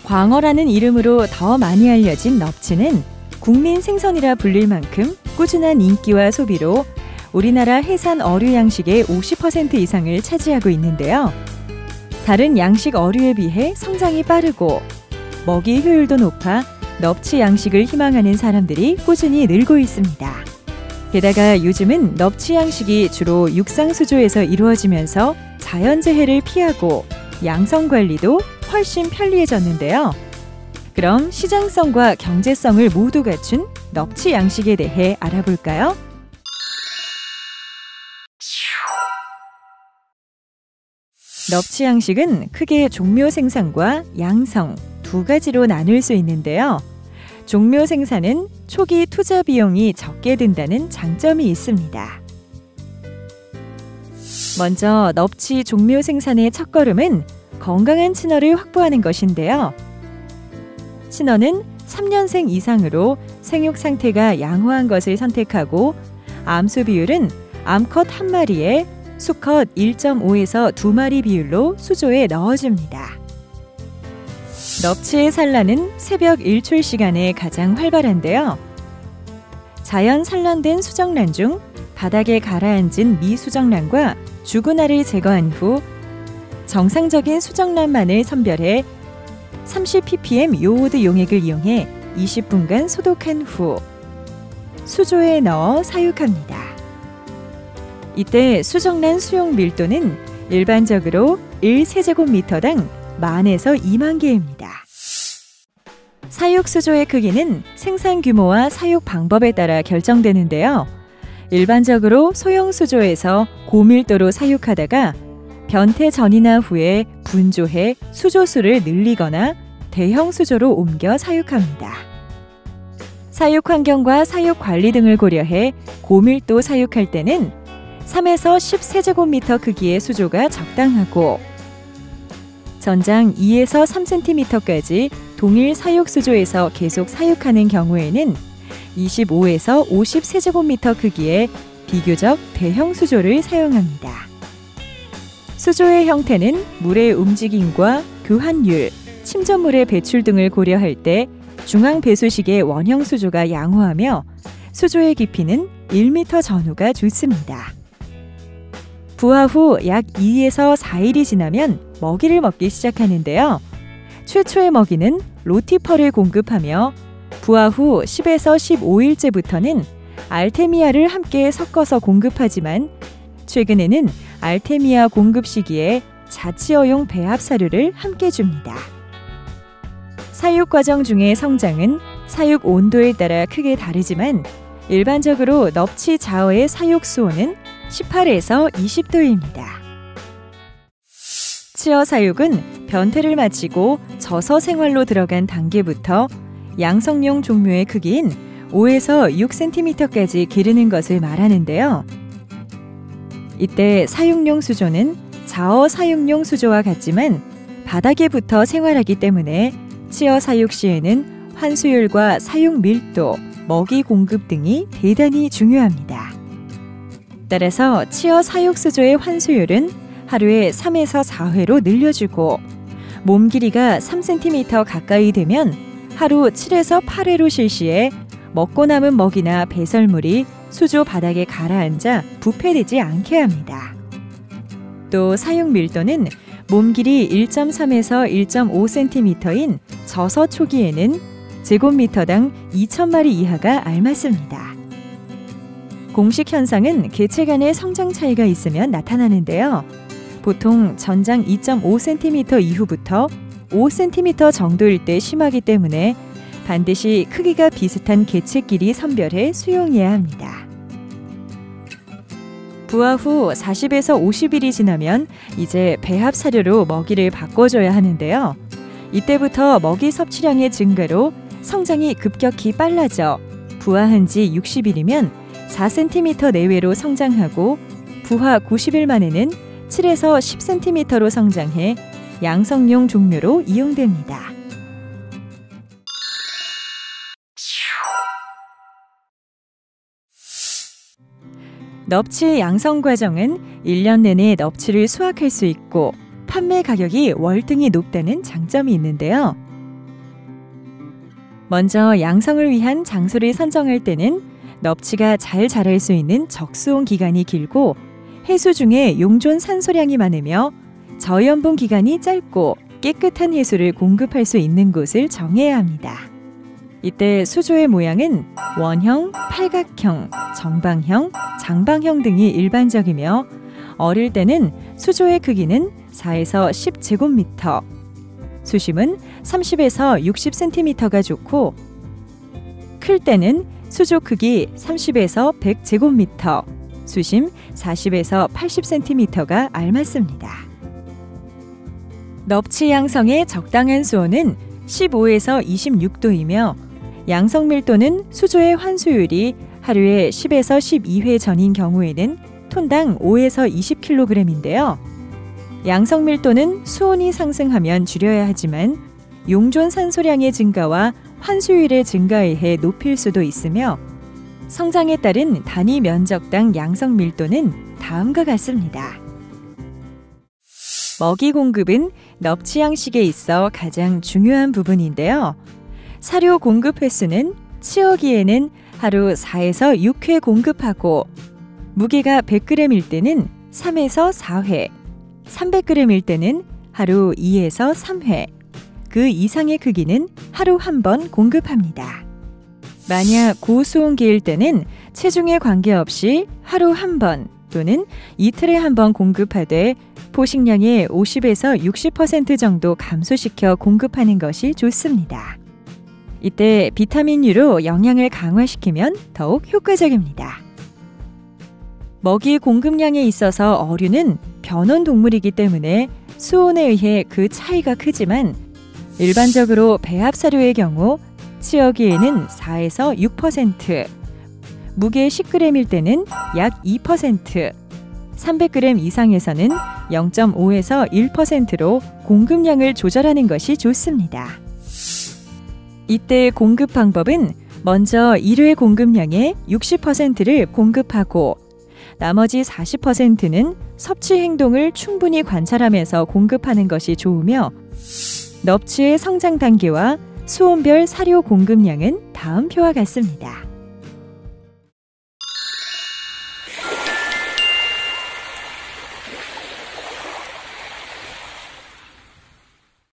광어라는 이름으로 더 많이 알려진 넙치는 국민 생선이라 불릴 만큼 꾸준한 인기와 소비로 우리나라 해산 어류 양식의 50% 이상을 차지하고 있는데요. 다른 양식 어류에 비해 성장이 빠르고 먹이 효율도 높아 넙치 양식을 희망하는 사람들이 꾸준히 늘고 있습니다. 게다가 요즘은 넙치 양식이 주로 육상수조에서 이루어지면서 자연재해를 피하고 양성관리도 훨씬 편리해졌는데요. 그럼 시장성과 경제성을 모두 갖춘 넙치 양식에 대해 알아볼까요? 넙치 양식은 크게 종묘 생산과 양성 두 가지로 나눌 수 있는데요. 종묘 생산은 초기 투자 비용이 적게 든다는 장점이 있습니다. 먼저 넙치 종묘 생산의 첫걸음은 건강한 친어를 확보하는 것인데요. 친어는 3년생 이상으로 생육 상태가 양호한 것을 선택하고 암수 비율은 암컷 1마리에 수컷 1.5에서 2마리 비율로 수조에 넣어줍니다. 넙치의 산란은 새벽 일출 시간에 가장 활발한데요. 자연 산란된 수정란 중 바닥에 가라앉은 미수정란과 죽은 알을 제거한 후 정상적인 수정란만을 선별해 30ppm 요오드 용액을 이용해 20분간 소독한 후 수조에 넣어 사육합니다. 이때 수정란 수용 밀도는 일반적으로 1세제곱미터당 10,000에서 2만 개입니다. 사육 수조의 크기는 생산 규모와 사육 방법에 따라 결정되는데요. 일반적으로 소형 수조에서 고밀도로 사육하다가 변태 전이나 후에 분조해 수조수를 늘리거나 대형 수조로 옮겨 사육합니다. 사육 환경과 사육 관리 등을 고려해 고밀도 사육할 때는 3에서 10세제곱미터 크기의 수조가 적당하고 전장 2에서 3cm까지 동일 사육 수조에서 계속 사육하는 경우에는 25에서 50세제곱미터 크기의 비교적 대형 수조를 사용합니다. 수조의 형태는 물의 움직임과 교환율, 침전물의 배출 등을 고려할 때 중앙 배수식의 원형 수조가 양호하며 수조의 깊이는 1m 전후가 좋습니다. 부화 후 약 2에서 4일이 지나면 먹이를 먹기 시작하는데요. 최초의 먹이는 로티펄을 공급하며 부화 후 10에서 15일째부터는 알테미아를 함께 섞어서 공급하지만 최근에는 알테미아 공급 시기에 자치어용 배합 사료를 함께 줍니다. 사육 과정 중의 성장은 사육 온도에 따라 크게 다르지만 일반적으로 넙치 자어의 사육 수온은 18에서 20도입니다. 치어 사육은 변태를 마치고 젖어 생활로 들어간 단계부터 양성용 종묘의 크기인 5에서 6cm까지 기르는 것을 말하는데요. 이때 사육용 수조는 자어 사육용 수조와 같지만 바닥에 붙어 생활하기 때문에 치어 사육 시에는 환수율과 사육 밀도, 먹이 공급 등이 대단히 중요합니다. 따라서 치어 사육 수조의 환수율은 하루에 3에서 4회로 늘려주고 몸 길이가 3cm 가까이 되면 하루 7에서 8회로 실시해 먹고 남은 먹이나 배설물이 수조 바닥에 가라앉아 부패되지 않게 합니다. 또 사육 밀도는 몸 길이 1.3에서 1.5cm인 젖어 초기에는 제곱미터당 2,000마리 이하가 알맞습니다. 공식 현상은 개체 간의 성장 차이가 있으면 나타나는데요. 보통 전장 2.5cm 이후부터 5cm 정도일 때 심하기 때문에 반드시 크기가 비슷한 개체끼리 선별해 수용해야 합니다. 부화 후 40에서 50일이 지나면 이제 배합 사료로 먹이를 바꿔줘야 하는데요. 이때부터 먹이 섭취량의 증가로 성장이 급격히 빨라져 부화한 지 60일이면 4cm 내외로 성장하고 부화 90일 만에는 7에서 10cm로 성장해 양성용 종묘로 이용됩니다. 넙치 양성 과정은 1년 내내 넙치를 수확할 수 있고 판매 가격이 월등히 높다는 장점이 있는데요. 먼저 양성을 위한 장소를 선정할 때는 넙치가 잘 자랄 수 있는 적수온 기간이 길고 해수 중에 용존 산소량이 많으며 저염분 기간이 짧고 깨끗한 해수를 공급할 수 있는 곳을 정해야 합니다. 이때 수조의 모양은 원형, 팔각형, 정방형, 장방형 등이 일반적이며 어릴 때는 수조의 크기는 4에서 10제곱미터, 수심은 30에서 60cm가 좋고 클 때는 수조 크기 30에서 100제곱미터, 수심 40에서 80cm가 알맞습니다. 넙치 양성의 적당한 수온은 15에서 26도이며 양성 밀도는 수조의 환수율이 하루에 10에서 12회 전인 경우에는 톤당 5에서 20kg인데요. 양성 밀도는 수온이 상승하면 줄여야 하지만 용존 산소량의 증가와 환수율의 증가에 의해 높일 수도 있으며 성장에 따른 단위 면적당 양성 밀도는 다음과 같습니다. 먹이 공급은 넙치 양식에 있어 가장 중요한 부분인데요. 사료 공급 횟수는 치어기에는 하루 4에서 6회 공급하고 무게가 100g일 때는 3에서 4회, 300g일 때는 하루 2에서 3회, 그 이상의 크기는 하루 한 번 공급합니다. 만약 고수온기일 때는 체중에 관계없이 하루 한 번 또는 이틀에 한 번 공급하되 포식량의 50에서 60% 정도 감소시켜 공급하는 것이 좋습니다. 이때 비타민유로 영양을 강화시키면 더욱 효과적입니다. 먹이 공급량에 있어서 어류는 변온 동물이기 때문에 수온에 의해 그 차이가 크지만 일반적으로 배합사료의 경우 치어기에는 4에서 6%, 무게 10g일 때는 약 2%, 300g 이상에서는 0.5에서 1%로 공급량을 조절하는 것이 좋습니다. 이때 공급 방법은 먼저 1회 공급량의 60%를 공급하고 나머지 40%는 섭취 행동을 충분히 관찰하면서 공급하는 것이 좋으며 넙치의 성장 단계와 수온별 사료 공급량은 다음 표와 같습니다.